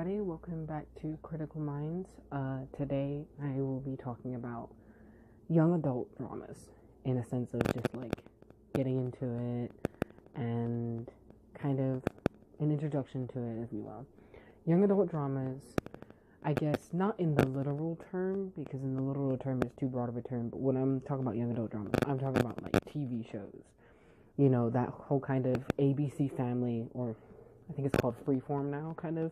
everybody, welcome back to Critical Minds. Today I will be talking about young adult dramas in a sense of just like getting into it and kind of an introduction to it, if you will. Young adult dramas, I guess not in the literal term, because in the literal term it's too broad of a term, but when I'm talking about young adult dramas, I'm talking about like TV shows. You know, that whole kind of ABC family, or I think it's called Freeform now, kind of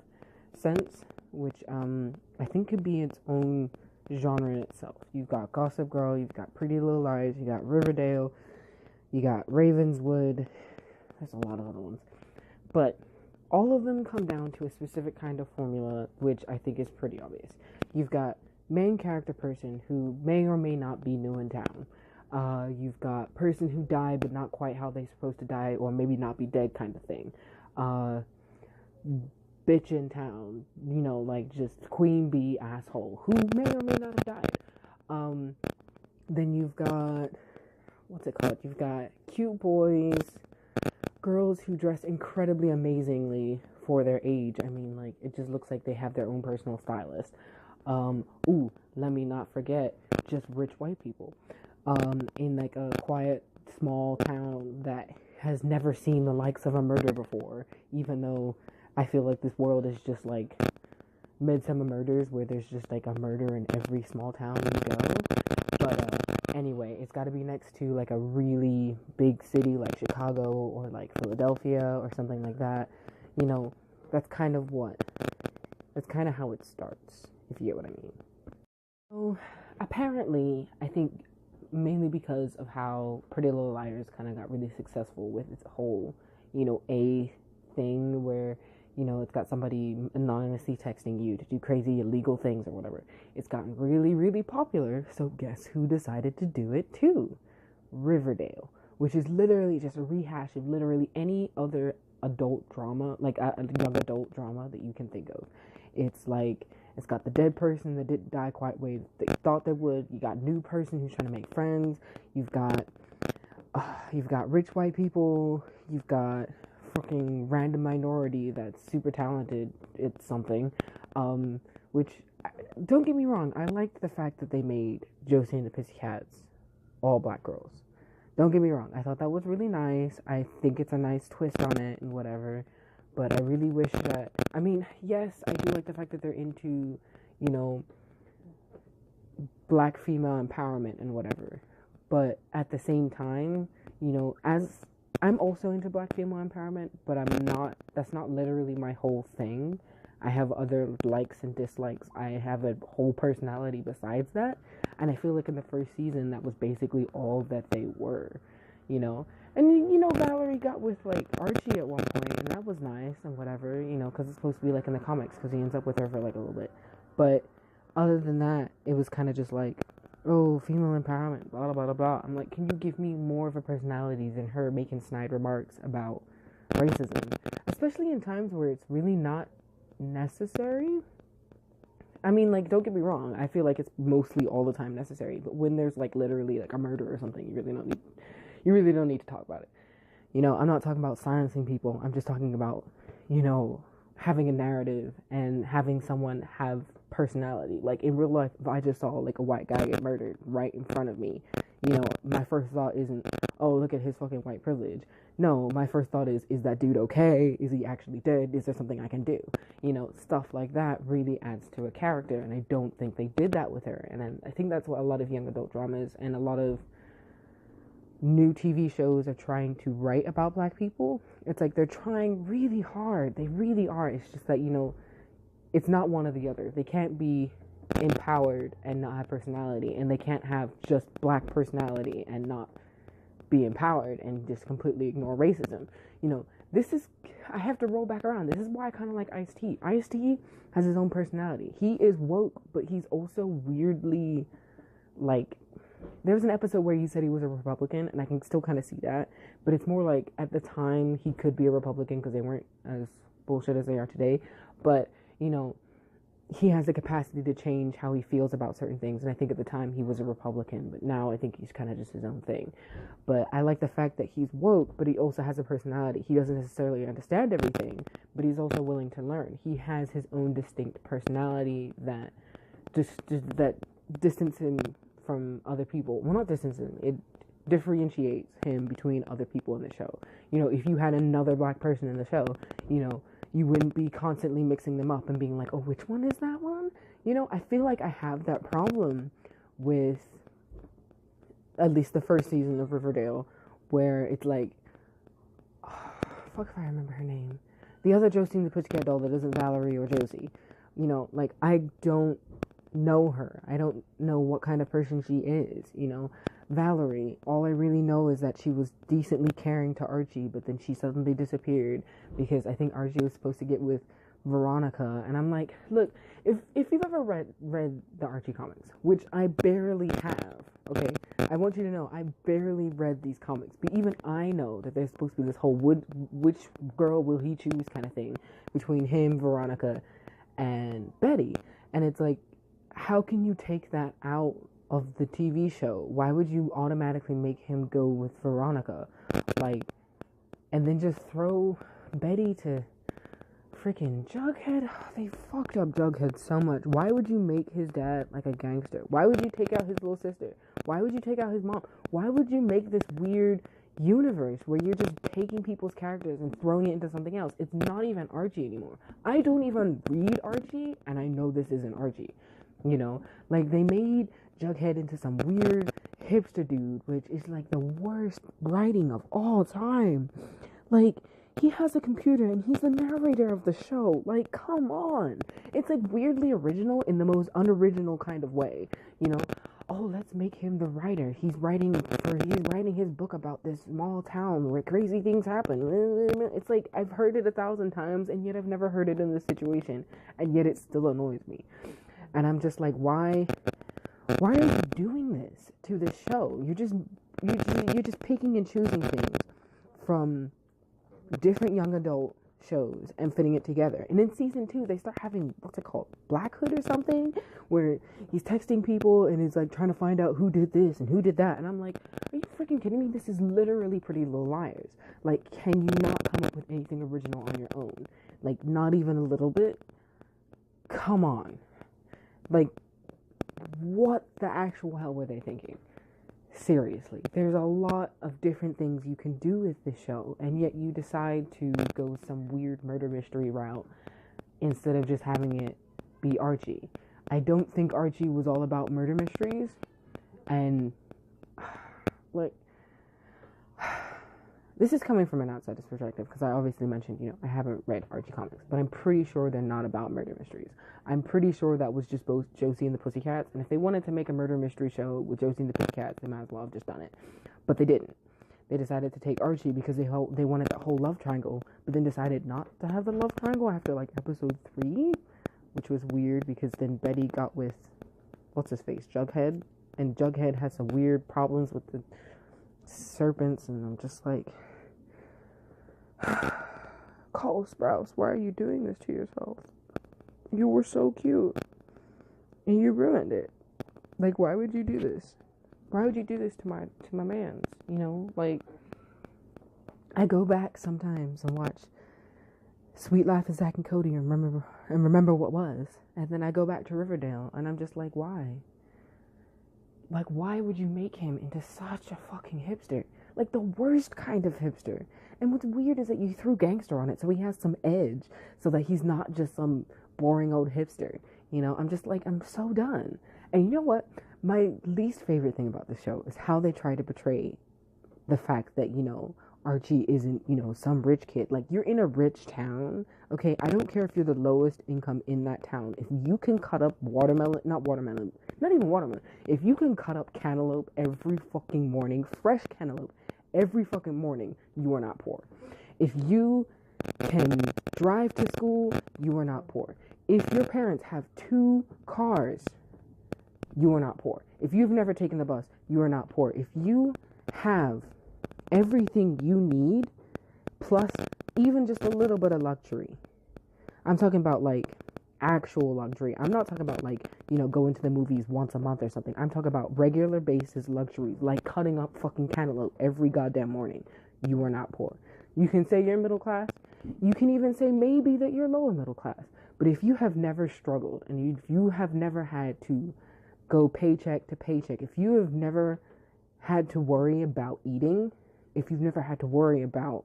sense, which I think could be its own genre in itself. You've got Gossip Girl, you've got Pretty Little Liars, you got Riverdale, you got Ravenswood. There's a lot of other ones, but all of them come down to a specific kind of formula, which I think is pretty obvious. You've got main character person who may or may not be new in town. You've got person who died but not quite how they're supposed to die, or maybe not be dead kind of thing. Bitch in town, you know, like just queen bee asshole who may or may not have died. Then you've got, what's it called? You've got cute boys, girls who dress incredibly amazingly for their age. I mean, like, it just looks like they have their own personal stylist. Let me not forget, just rich white people. In like a quiet, small town that has never seen the likes of a murder before, even though I feel like this world is just like Midsummer Murders, where there's just like a murder in every small town you go. But anyway, it's got to be next to like a really big city like Chicago or like Philadelphia or something like that. You know, that's kind of how it starts, if you get what I mean. So apparently, I think mainly because of how Pretty Little Liars kind of got really successful with its whole, you know, A thing where, you know, it's got somebody anonymously texting you to do crazy illegal things or whatever. It's gotten really, really popular, so guess who decided to do it too? Riverdale, which is literally just a rehash of literally any other adult drama, like a young adult drama that you can think of. It's like, it's got the dead person that didn't die quite the way they thought they would. You got new person who's trying to make friends. You've got rich white people. You've got fucking random minority that's super talented at something. Which, don't get me wrong, I liked the fact that they made Josie and the Pussycats all black girls. Don't get me wrong, I thought that was really nice. I think it's a nice twist on it and whatever. But I really wish that, I mean, yes, I do like the fact that they're into, you know, black female empowerment and whatever. But at the same time, you know, as I'm also into black female empowerment, but that's not literally my whole thing. I have other likes and dislikes. I have a whole personality besides that. And I feel like in the first season, that was basically all that they were, you know. And, you know, Valerie got with, like, Archie at one point, and that was nice and whatever, you know, because it's supposed to be, like, in the comics, because he ends up with her for, like, a little bit. But other than that, it was kind of just like, oh, female empowerment, blah, blah, blah, blah. I'm like, can you give me more of a personality than her making snide remarks about racism? Especially in times where it's really not necessary. I mean, like, don't get me wrong, I feel like it's mostly all the time necessary, but when there's, like, literally, like, a murder or something, you really don't need to talk about it. You know, I'm not talking about silencing people. I'm just talking about, you know, having a narrative and having someone have personality. Like, in real life, if I just saw, like, a white guy get murdered right in front of me, you know, my first thought isn't, oh, look at his fucking white privilege. No, my first thought is that dude okay? Is he actually dead? Is there something I can do? You know, stuff like that really adds to a character, and I don't think they did that with her. And I think that's what a lot of young adult dramas and a lot of new TV shows are trying to write about black people. It's like they're trying really hard. They really are. It's just that, you know, it's not one or the other. They can't be empowered and not have personality, and they can't have just black personality and not be empowered and just completely ignore racism. You know, I have to roll back around. This is why I kind of like Ice-T. Ice-T has his own personality. He is woke, but he's also weirdly, like, there was an episode where he said he was a Republican, and I can still kind of see that, but it's more like, at the time, he could be a Republican because they weren't as bullshit as they are today, but, you know, he has the capacity to change how he feels about certain things. And I think at the time he was a Republican, but now I think he's kind of just his own thing. But I like the fact that he's woke, but he also has a personality. He doesn't necessarily understand everything, but he's also willing to learn. He has his own distinct personality that that distance him from other people. Well, not distance him. It differentiates him between other people in the show. You know, if you had another black person in the show, you know, you wouldn't be constantly mixing them up and being like, oh, which one is that one? You know, I feel like I have that problem with at least the first season of Riverdale, where it's like, oh, fuck if I remember her name. The other Josie and the Pussycat Doll that isn't Valerie or Josie. You know, like, I don't know her. I don't know what kind of person she is, you know. Valerie, all I really know is that she was decently caring to Archie, but then she suddenly disappeared because I think Archie was supposed to get with Veronica, and I'm like, look, if you've ever read the Archie comics, which I barely have, okay, I want you to know I barely read these comics, but even I know that there's supposed to be this whole which girl will he choose kind of thing between him, Veronica, and Betty, and it's like, how can you take that out of the TV show? Why would you automatically make him go with Veronica? Like, and then just throw Betty to freaking Jughead? They fucked up Jughead so much. Why would you make his dad like a gangster? Why would you take out his little sister? Why would you take out his mom? Why would you make this weird universe where you're just taking people's characters and throwing it into something else? It's not even Archie anymore. I don't even read Archie, and I know this isn't Archie. You know, like, they made Jughead into some weird hipster dude, which is like the worst writing of all time. Like, he has a computer and he's the narrator of the show. Like, come on. It's like weirdly original in the most unoriginal kind of way. You know, oh, let's make him the writer. He's writing his book about this small town where crazy things happen. It's like, I've heard it 1,000 times and yet I've never heard it in this situation, and yet it still annoys me. And I'm just like, why are you doing this to this show? You're just picking and choosing things from different young adult shows and fitting it together. And in season 2, they start having, what's it called, Black Hood or something, where he's texting people and he's like trying to find out who did this and who did that. And I'm like, are you freaking kidding me? This is literally Pretty Little Liars. Like, can you not come up with anything original on your own? Like, not even a little bit? Come on. Like, what the actual hell were they thinking? Seriously, there's a lot of different things you can do with this show, and yet you decide to go some weird murder mystery route instead of just having it be Archie. I don't think Archie was all about murder mysteries, and like, this is coming from an outsider's perspective, because I obviously mentioned, you know, I haven't read Archie comics, but I'm pretty sure they're not about murder mysteries. I'm pretty sure that was just both Josie and the Pussycats, and if they wanted to make a murder mystery show with Josie and the Pussycats, they might as well have just done it. But they didn't. They decided to take Archie because they wanted that whole love triangle, but then decided not to have the love triangle after, like, episode 3, which was weird, because then Betty got with, what's his face, Jughead, and Jughead has some weird problems with the serpents, and I'm just like, Cole Sprouse, why are you doing this to yourself? You were so cute, and you ruined it. Like, why would you do this? Why would you do this to my mans? You know, like, I go back sometimes and watch Sweet Life of Zack and Cody and remember what was, and then I go back to Riverdale, and I'm just like, why? Like, why would you make him into such a fucking hipster? Like, the worst kind of hipster. And what's weird is that you threw gangster on it, so he has some edge, so that he's not just some boring old hipster. You know, I'm just like, I'm so done. And you know what? My least favorite thing about the show is how they try to portray the fact that, you know, Archie isn't, you know, some rich kid. Like, you're in a rich town, okay? I don't care if you're the lowest income in that town. If you can cut up not even watermelon. If you can cut up cantaloupe every fucking morning, fresh cantaloupe, every fucking morning, you are not poor. If you can drive to school, you are not poor. If your parents have 2 cars, you are not poor. If you've never taken the bus, you are not poor. If you have everything you need, plus even just a little bit of luxury. I'm talking about, like, actual luxury. I'm not talking about like, going to the movies once a month or something. I'm talking about regular basis luxuries, like cutting up fucking cantaloupe every goddamn morning. You are not poor. You can say you're middle class. You can even say maybe that you're lower middle class. But if you have never struggled and if you have never had to go paycheck to paycheck, if you have never had to worry about eating, if you've never had to worry about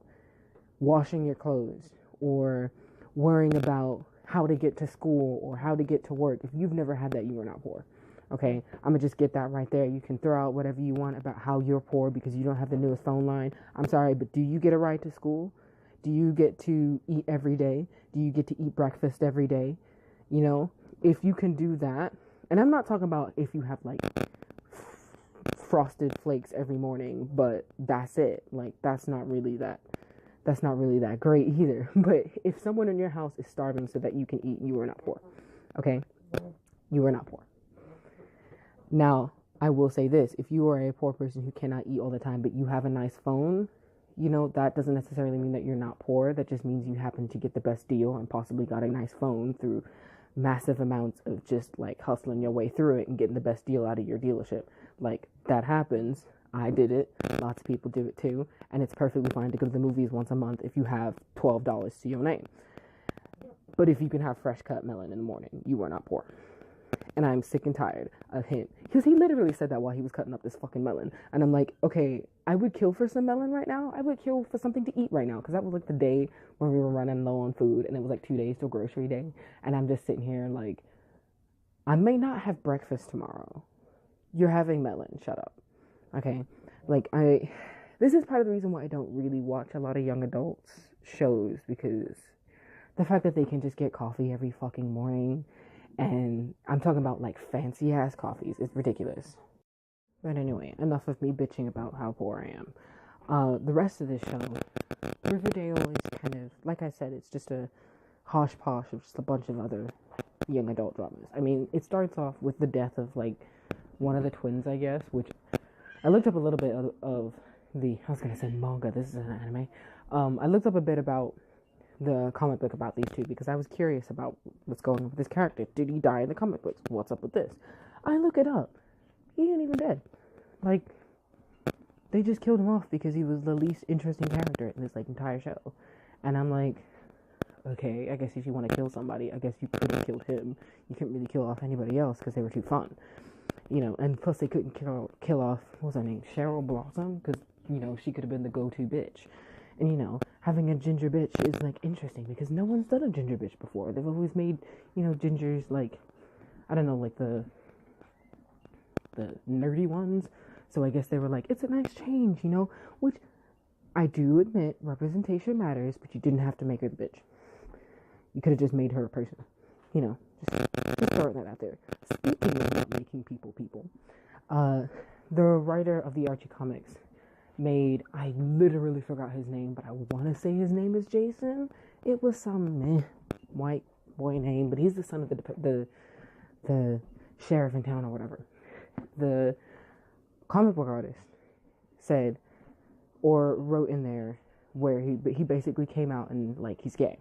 washing your clothes or worrying about how to get to school or how to get to work, if you've never had that, you are not poor. Okay, I'm gonna just get that right there. You can throw out whatever you want about how you're poor because you don't have the newest phone line. I'm sorry, but do you get a ride to school? Do you get to eat every day? Do you get to eat breakfast every day? If you can do that, and I'm not talking about if you have like frosted flakes every morning, but that's it. Like, that's not really that great either. But if someone in your house is starving so that you can eat, you are not poor. Okay? You are not poor. Now, I will say this. If you are a poor person who cannot eat all the time, but you have a nice phone, that doesn't necessarily mean that you're not poor. That just means you happen to get the best deal and possibly got a nice phone through massive amounts of just like hustling your way through it and getting the best deal out of your dealership. Like, that happens. I did it. Lots of people do it too. And it's perfectly fine to go to the movies once a month if you have $12 to your name. But if you can have fresh cut melon in the morning, you are not poor. And I'm sick and tired of him. Because he literally said that while he was cutting up this fucking melon. And I'm like, okay, I would kill for some melon right now. I would kill for something to eat right now. Because that was like the day when we were running low on food. And it was like 2 days till grocery day. And I'm just sitting here like, I may not have breakfast tomorrow. You're having melon. Shut up. Okay? Like, this is part of the reason why I don't really watch a lot of young adults shows. Because the fact that they can just get coffee every fucking morning. And I'm talking about like fancy ass coffees. It's ridiculous. But anyway, enough of me bitching about how poor I am. The rest of this show, Riverdale is kind of, like I said, it's just a hosh-posh of just a bunch of other young adult dramas. I mean, it starts off with the death of like one of the twins, I guess, which I looked up a little bit of I was gonna say manga, this is an anime. I looked up a bit about the comic book about these two because I was curious about what's going on with this character. Did he die in the comic books? What's up with this? I look it up. He ain't even dead. Like, they just killed him off because he was the least interesting character in this like entire show. And I'm like, okay, I guess if you want to kill somebody, I guess you could have killed him. You couldn't really kill off anybody else because they were too fun. And plus they couldn't kill off, what was her name? Cheryl Blossom? Because, she could have been the go-to bitch. And, having a ginger bitch is, like, interesting because no one's done a ginger bitch before. They've always made, gingers, like, I don't know, like the nerdy ones. So I guess they were like, it's a nice change, which I do admit representation matters, but you didn't have to make her the bitch. You could have just made her a person. Just throwing that out there. Speaking of not making people, the writer of the Archie comics I literally forgot his name, but I want to say his name is Jason. It was some white boy name, but he's the son of the sheriff in town or whatever. The comic book artist said, or wrote in there, where he basically came out and, like, he's gay.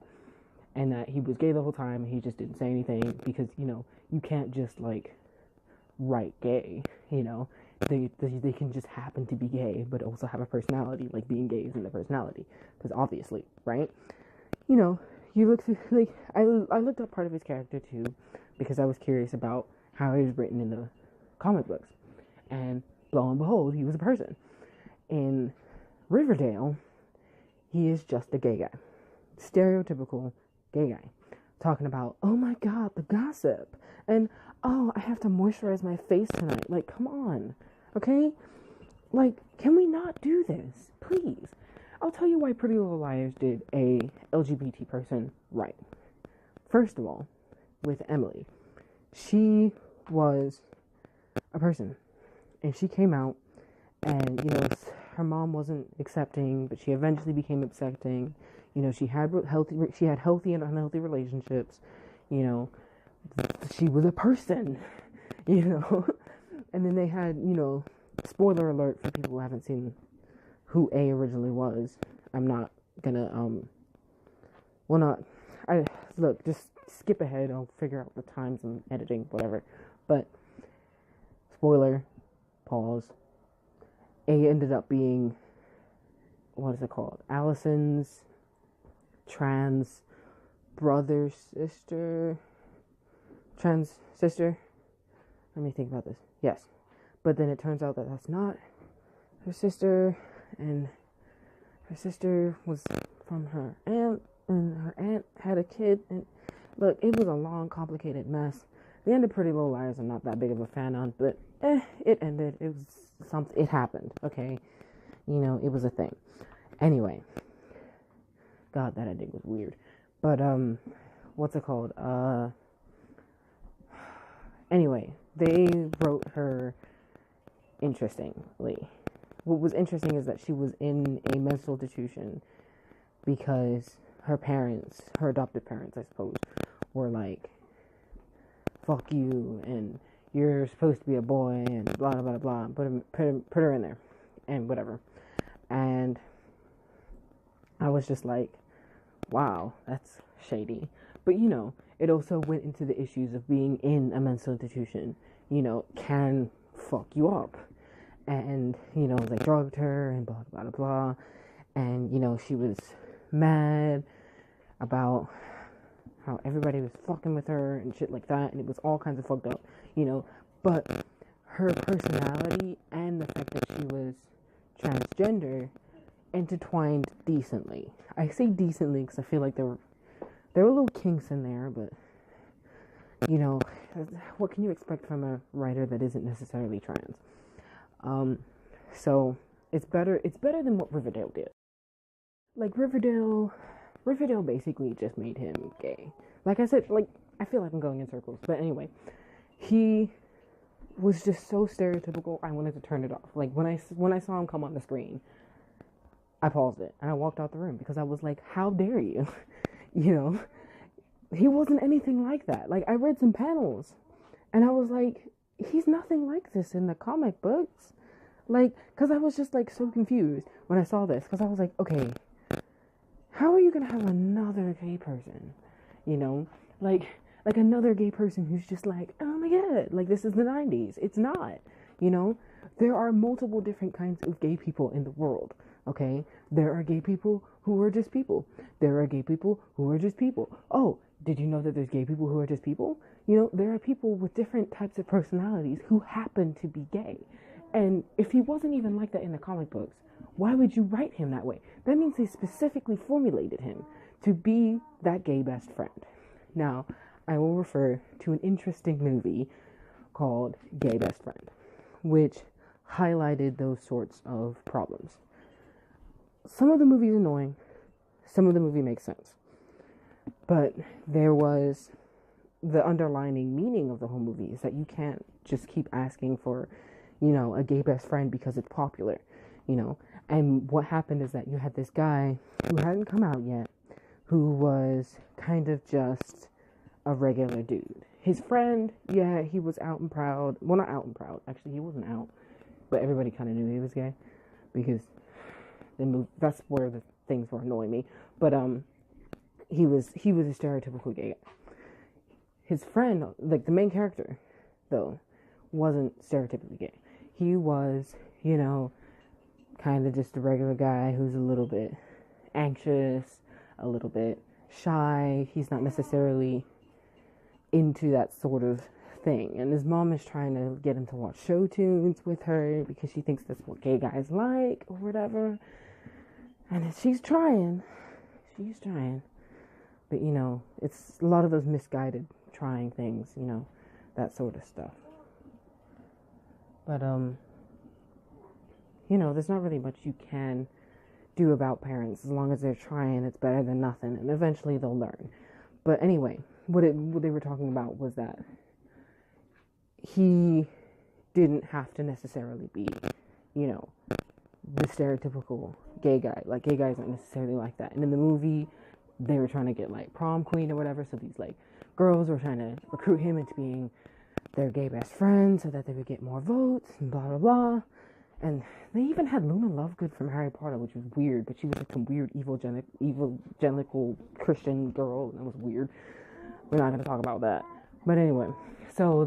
And that he was gay the whole time, and he just didn't say anything, because, you can't just, like, write gay, They can just happen to be gay, but also have a personality. Like, being gay isn't a personality. Because obviously, right? You look through, like, I looked up part of his character, too, because I was curious about how he was written in the comic books. And, lo and behold, he was a person. In Riverdale, he is just a gay guy. Stereotypical gay guy. Talking about, oh my god, the gossip. And, oh, I have to moisturize my face tonight. Like, come on. Okay? Like, can we not do this? Please. I'll tell you why Pretty Little Liars did a LGBT person right. First of all, with Emily, she was a person. And she came out, and, her mom wasn't accepting, but she eventually became accepting. She had healthy and unhealthy relationships. She was a person, And then they had, spoiler alert for people who haven't seen who A originally was. I'm not gonna, just skip ahead. I'll figure out the times and editing, whatever. But, spoiler, pause. A ended up being, what is it called? Allison's trans brother, sister, trans sister. Let me think about this. Yes. But then it turns out that that's not her sister, and her sister was from her aunt, and her aunt had a kid, and look, it was a long, complicated mess. The end of Pretty Little Liars I'm not that big of a fan on, but it ended. It was something, it happened, okay? You know, it was a thing. Anyway. God, that ending was weird. But, what's it called? Anyway, they wrote her interestingly. What was interesting is that she was in a mental institution because her parents, her adopted parents, I suppose, were like, fuck you, and you're supposed to be a boy, and blah, blah, blah, put her in there, and whatever. And I was just like, wow, that's shady. But, you know, it also went into the issues of being in a mental institution, you know, can fuck you up. And, you know, they drugged her and blah, blah, blah, blah. And, you know, she was mad about how everybody was fucking with her and shit like that. And it was all kinds of fucked up, you know. But her personality and the fact that she was transgender intertwined decently. I say decently because I feel like there were little kinks in there, but, you know, what can you expect from a writer that isn't necessarily trans? So it's better than what Riverdale did. Like, Riverdale basically just made him gay. Like I said, like, I feel like I'm going in circles, but anyway, he was just so stereotypical, I wanted to turn it off. Like, when I saw him come on the screen, I paused it, and I walked out the room, because I was like, how dare you? You know? He wasn't anything like that. Like, I read some panels, and I was like, he's nothing like this in the comic books. Like, because I was just, like, so confused when I saw this, because I was like, okay, how are you gonna have another gay person? You know? Like another gay person who's just like, oh my god, like, this is the 90s. It's not, you know? There are multiple different kinds of gay people in the world, okay? There are gay people who are just people. There are gay people who are just people. Oh, did you know that there's gay people who are just people? You know, there are people with different types of personalities who happen to be gay. And if he wasn't even like that in the comic books, why would you write him that way? That means they specifically formulated him to be that gay best friend. Now, I will refer to an interesting movie called Gay Best Friend, which highlighted those sorts of problems. Some of the movie is annoying. Some of the movie makes sense. But there was the underlining meaning of the whole movie is that you can't just keep asking for, you know, a gay best friend because it's popular, you know. And what happened is that you had this guy who hadn't come out yet, who was kind of just a regular dude. His friend, yeah, he was out and proud. Well, not out and proud. Actually, he wasn't out. But everybody kind of knew he was gay. Because that's where the things were annoying me. But, he was a stereotypical gay guy. His friend, like the main character, though, wasn't stereotypically gay. He was, you know, kind of just a regular guy who's a little bit anxious, a little bit shy. He's not necessarily into that sort of thing. And his mom is trying to get him to watch show tunes with her because she thinks that's what gay guys like or whatever. And she's trying. But, you know, it's a lot of those misguided trying things, you know, that sort of stuff. But, you know, there's not really much you can do about parents. As long as they're trying, it's better than nothing. And eventually they'll learn. But anyway, what they were talking about was that he didn't have to necessarily be, you know, the stereotypical gay guy. Like, gay guys aren't necessarily like that. And in the movie, they were trying to get, like, prom queen or whatever. So these, like, girls were trying to recruit him into being their gay best friend so that they would get more votes and blah, blah, blah. And they even had Luna Lovegood from Harry Potter, which was weird. But she was, like, some weird evangelical Christian girl. And that was weird. We're not going to talk about that. But anyway, so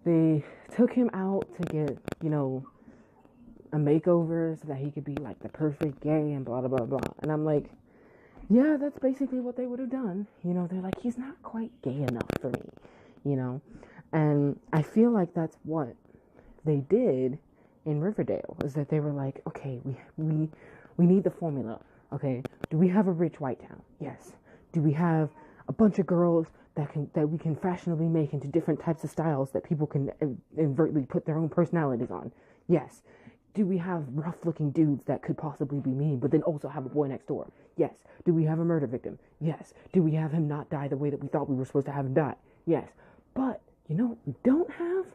they took him out to get, a makeover so that he could be like the perfect gay and blah, blah, blah, blah. And I'm like, yeah, that's basically what they would have done. They're like, he's not quite gay enough for me, And I feel like that's what they did in Riverdale, is that they were like, okay, we need the formula. Okay, do we have a rich white town? Yes. Do we have a bunch of girls that we can fashionably make into different types of styles that people can overtly put their own personalities on? Yes. Do we have rough-looking dudes that could possibly be mean, but then also have a boy next door? Yes. Do we have a murder victim? Yes. Do we have him not die the way that we thought we were supposed to have him die? Yes. But, what we don't have?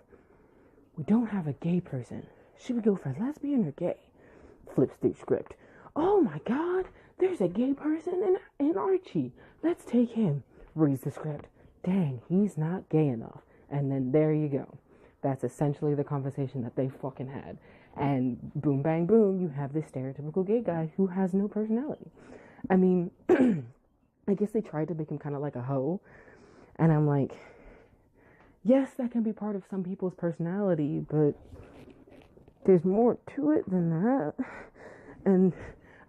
We don't have a gay person. Should we go for lesbian or gay? Flips through script. Oh my god, there's a gay person in Archie. Let's take him. Reads the script. Dang, he's not gay enough. And then there you go. That's essentially the conversation that they fucking had. And boom, bang, boom, you have this stereotypical gay guy who has no personality. I mean, I guess they tried to make him kind of like a hoe. And I'm like, yes, that can be part of some people's personality, but there's more to it than that. And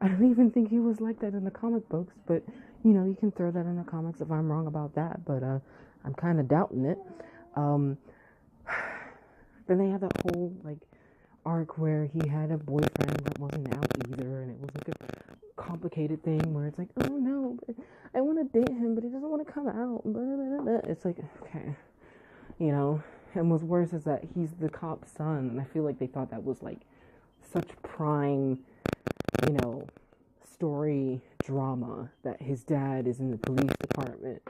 I don't even think he was like that in the comic books, but, you can throw that in the comics if I'm wrong about that, but I'm kind of doubting it. Then they had that whole, arc where he had a boyfriend that wasn't out either, and it was like a complicated thing where it's like, oh no, but I want to date him, but he doesn't want to come out. Blah, blah, blah. It's like, okay, and what's worse is that he's the cop's son, and I feel like they thought that was like such prime, story drama that his dad is in the police department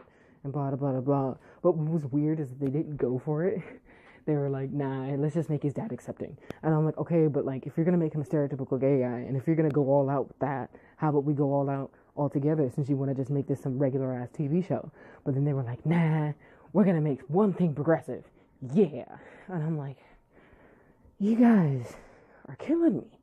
and blah blah blah blah. But what was weird is that they didn't go for it. They were like, nah, let's just make his dad accepting. And I'm like, okay, but if you're gonna make him a stereotypical gay guy, and if you're gonna go all out with that, how about we go all out all together, since you want to just make this some regular ass TV show? But then they were like, nah, we're gonna make one thing progressive. Yeah. And I'm like, you guys are killing me.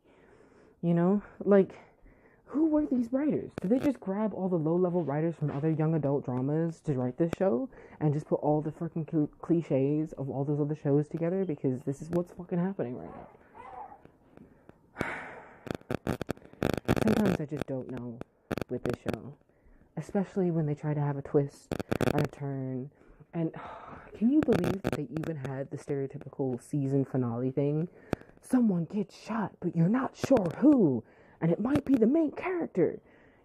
Who were these writers? Did they just grab all the low-level writers from other young adult dramas to write this show and just put all the freaking cliches of all those other shows together? Because this is what's fucking happening right now. Sometimes I just don't know with this show, especially when they try to have a twist and a turn. And can you believe that they even had the stereotypical season finale thing? Someone gets shot, but you're not sure who. And it might be the main character,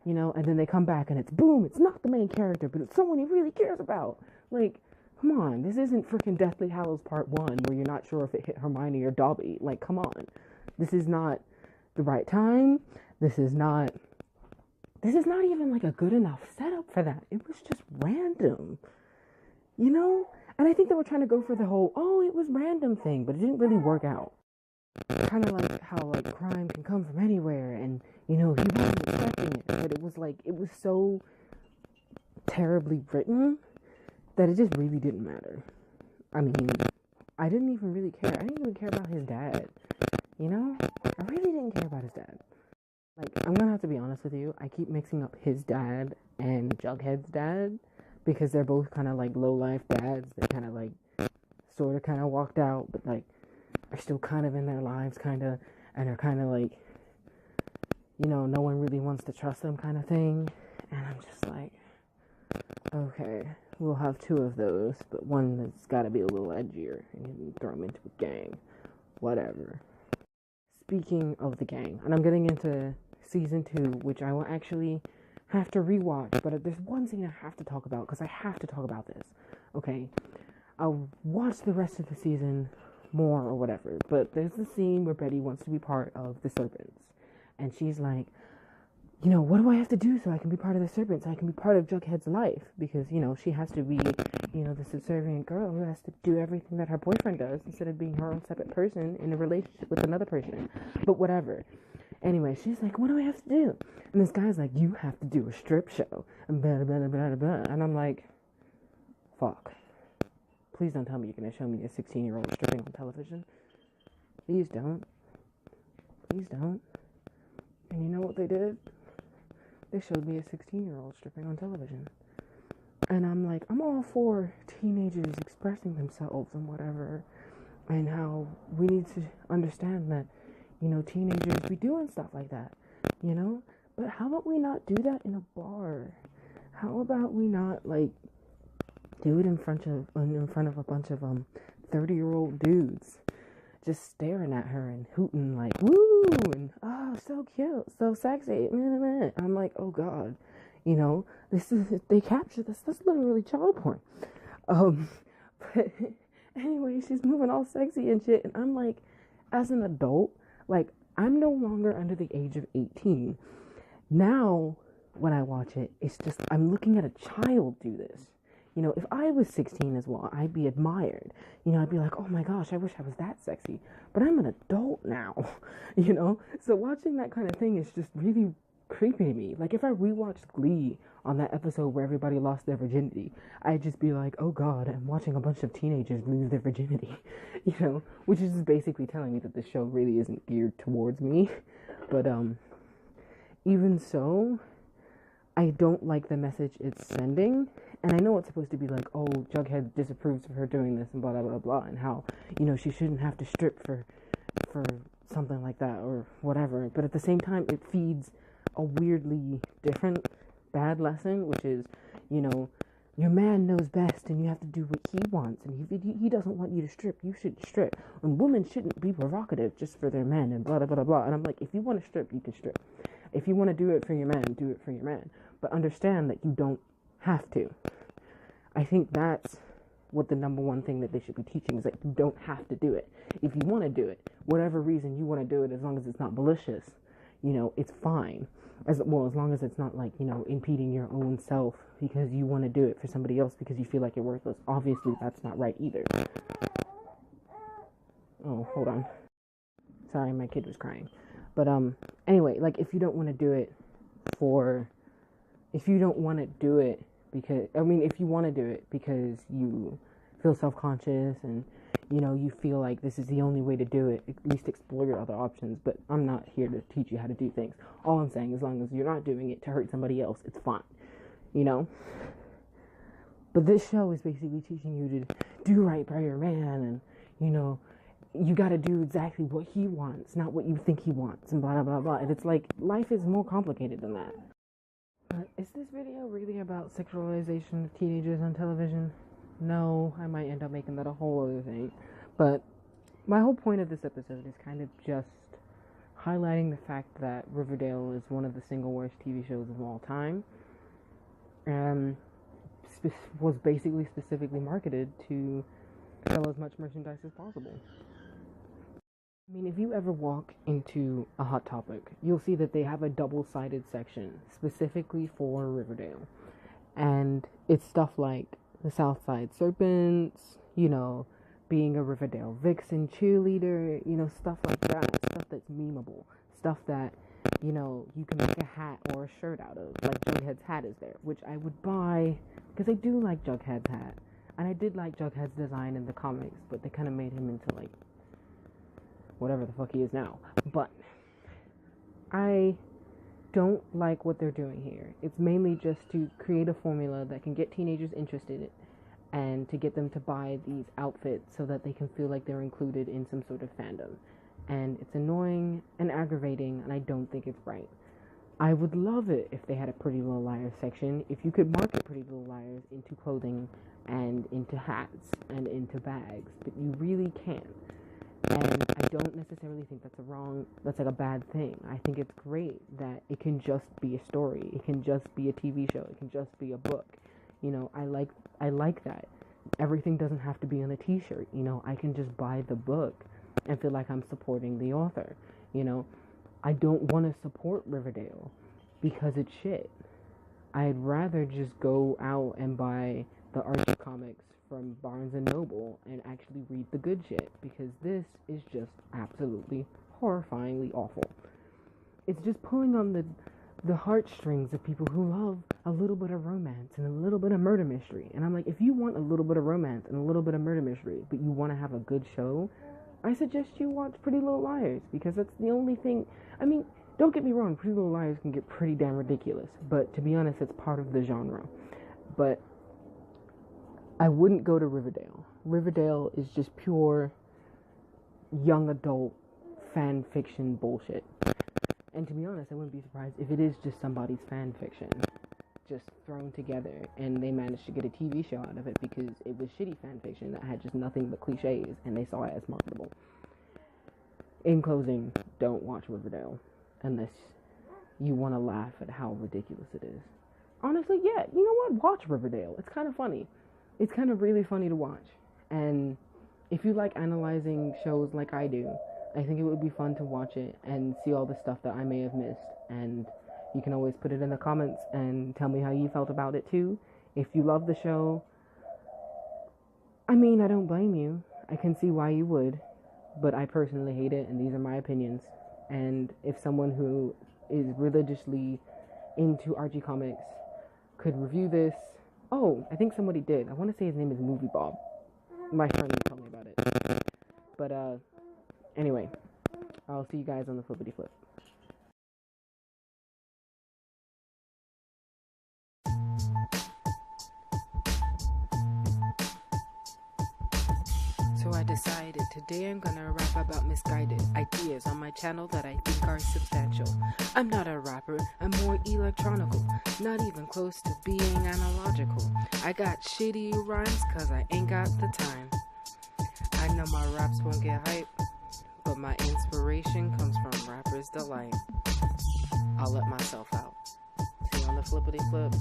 and then they come back and it's boom, it's not the main character, but it's someone he really cares about. Come on, this isn't freaking Deathly Hallows Part 1 where you're not sure if it hit Hermione or Dobby. Come on. This is not the right time. This is not even a good enough setup for that. It was just random, And I think they were trying to go for the whole, oh, it was random thing, but it didn't really work out. Kind of like how crime can come from anywhere, and he wasn't expecting it, but it was so terribly written that it just really didn't matter. I mean, I didn't even really care. I didn't even care about his dad. I really didn't care about his dad. I'm gonna have to be honest with you. I keep mixing up his dad and Jughead's dad because they're both kind of low life dads that kind of sort of walked out, but are still kind of in their lives, and are kind of no one really wants to trust them kind of thing. And I'm just like, okay, we'll have two of those, but one that's got to be a little edgier, and you can throw them into a gang. Whatever. Speaking of the gang, and I'm getting into season 2, which I will actually have to rewatch, but there's one scene I have to talk about, because I have to talk about this. Okay, I'll watch the rest of the season more or whatever, but there's the scene where Betty wants to be part of the Serpents, and she's like, what do I have to do so I can be part of the Serpents, so I can be part of Jughead's life? Because, she has to be, the subservient girl who has to do everything that her boyfriend does instead of being her own separate person in a relationship with another person. But whatever. Anyway, she's like, what do I have to do? And this guy's like, you have to do a strip show, and blah, blah, blah, blah, blah. And I'm like, fuck. Please don't tell me you're going to show me a 16-year-old stripping on television. Please don't. Please don't. And you know what they did? They showed me a 16-year-old stripping on television. And I'm like, I'm all for teenagers expressing themselves and whatever, and how we need to understand that, teenagers be doing stuff like that, you know? But how about we not do that in a bar? How about we not, like, do it in front of a bunch of 30-year-old dudes just staring at her and hooting like, woo, and oh, so cute, so sexy. I'm like, oh god, they capture this. That's literally child porn. But anyway, she's moving all sexy and shit, and I'm like, as an adult, like, I'm no longer under the age of 18. Now, when I watch it, it's just, I'm looking at a child do this. If I was 16 as well, I'd be admired. I'd be like, oh my gosh, I wish I was that sexy. But I'm an adult now, So watching that kind of thing is just really creepy to me. Like, if I rewatched Glee on that episode where everybody lost their virginity, I'd just be like, oh god, I'm watching a bunch of teenagers lose their virginity, which is just basically telling me that the show really isn't geared towards me. But, even so, I don't like the message it's sending. And I know it's supposed to be like, oh, Jughead disapproves of her doing this and blah, blah, blah, blah. And how, she shouldn't have to strip for something like that or whatever. But at the same time, it feeds a weirdly different bad lesson, which is, your man knows best and you have to do what he wants. And if he doesn't want you to strip, you should strip. And women shouldn't be provocative just for their men and blah, blah, blah, blah. And I'm like, if you want to strip, you can strip. If you want to do it for your man, do it for your man. But understand that you don't have to. I think that's what the number one thing that they should be teaching is that you don't have to do it. If you want to do it, whatever reason you want to do it, as long as it's not malicious, it's fine. As long as it's not like, impeding your own self because you want to do it for somebody else because you feel like you're worthless. Obviously, that's not right either. Oh, hold on. Sorry, my kid was crying. But, anyway, like, if you don't want to do it if you want to do it because you feel self-conscious and, you feel like this is the only way to do it, at least explore your other options. But I'm not here to teach you how to do things. All I'm saying, as long as you're not doing it to hurt somebody else, it's fine, But this show is basically teaching you to do right by your man and, you gotta do exactly what he wants, not what you think he wants, and blah, blah, blah, blah. And it's like, life is more complicated than that. Is this video really about sexualization of teenagers on television? No, I might end up making that a whole other thing. But my whole point of this episode is kind of just highlighting the fact that Riverdale is one of the single worst TV shows of all time. And was basically specifically marketed to sell as much merchandise as possible. I mean, if you ever walk into a Hot Topic, you'll see that they have a double-sided section specifically for Riverdale. And it's stuff like the Southside Serpents, being a Riverdale Vixen cheerleader, stuff like that. Stuff that's memeable. Stuff that, you can make a hat or a shirt out of. Like Jughead's hat is there, which I would buy because I do like Jughead's hat. And I did like Jughead's design in the comics, but they kind of made him into, like, whatever the fuck he is now. But I don't like what they're doing here. It's mainly just to create a formula that can get teenagers interested and to get them to buy these outfits so that they can feel like they're included in some sort of fandom. And it's annoying and aggravating, and I don't think it's right. I would love it if they had a Pretty Little Liars section, if you could market Pretty Little Liars into clothing and into hats and into bags, but you really can't. And I don't necessarily think that's like a bad thing. I think it's great that it can just be a story. It can just be a TV show. It can just be a book. I like that. Everything doesn't have to be on a t-shirt. I can just buy the book and feel like I'm supporting the author. I don't want to support Riverdale because it's shit. I'd rather just go out and buy the Archie comics from Barnes & Noble and actually read the good shit, because this is just absolutely horrifyingly awful. It's just pulling on the heartstrings of people who love a little bit of romance and a little bit of murder mystery. And I'm like, if you want a little bit of romance and a little bit of murder mystery, but you want to have a good show, I suggest you watch Pretty Little Liars, because that's the only thing. I mean, don't get me wrong, Pretty Little Liars can get pretty damn ridiculous, but to be honest, it's part of the genre. But I wouldn't go to Riverdale. Riverdale is just pure young adult fan fiction bullshit. And to be honest, I wouldn't be surprised if it is just somebody's fan fiction just thrown together and they managed to get a TV show out of it because it was shitty fan fiction that had just nothing but cliches and they saw it as marketable. In closing, don't watch Riverdale unless you want to laugh at how ridiculous it is. Honestly, yeah, you know what? Watch Riverdale. It's kind of funny. It's kind of really funny to watch. And if you like analyzing shows like I do, I think it would be fun to watch it and see all the stuff that I may have missed. And you can always put it in the comments and tell me how you felt about it too. If you love the show, I mean, I don't blame you. I can see why you would. But I personally hate it, and these are my opinions. And if someone who is religiously into Archie comics could review this... Oh, I think somebody did. I want to say his name is Movie Bob. My friend told me about it. But, anyway, I'll see you guys on the flippity flip. So I decided today I'm gonna rap about misguided ideas on my channel that I think are substantial. I'm not a rapper, I'm more electronical, not even close to being analogical. I got shitty rhymes cause I ain't got the time. I know my raps won't get hype, but my inspiration comes from Rapper's Delight. I'll let myself out. See you on the flippity flips.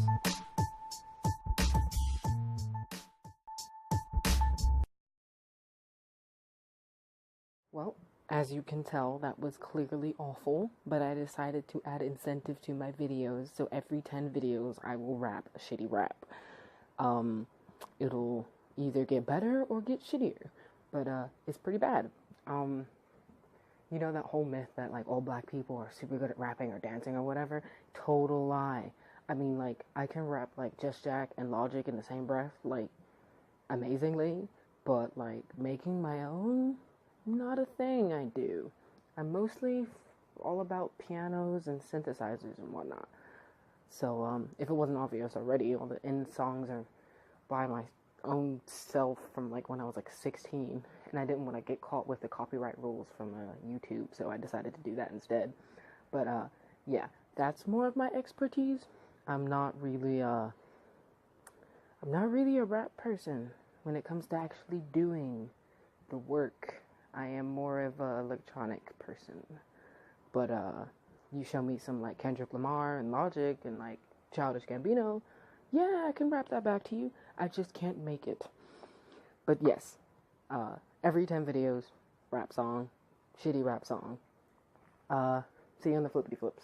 Well, as you can tell, that was clearly awful, but I decided to add incentive to my videos, so every 10 videos I will rap a shitty rap. It'll either get better or get shittier, but it's pretty bad. You know that whole myth that like all black people are super good at rapping or dancing or whatever? Total lie. I mean, like, I can rap like Just Jack and Logic in the same breath, like, amazingly, but like making my own, not a thing I do. I'm mostly all about pianos and synthesizers and whatnot. So, if it wasn't obvious already, all the end songs are by my own self from like when I was like 16, and I didn't want to get caught with the copyright rules from YouTube, so I decided to do that instead. But yeah, that's more of my expertise. I'm not really a rap person when it comes to actually doing the work. I am more of an electronic person. But you show me some like Kendrick Lamar and Logic and like Childish Gambino, yeah, I can rap that back to you. I just can't make it. But yes, every 10 videos, rap song, shitty rap song. See you on the flippity flips.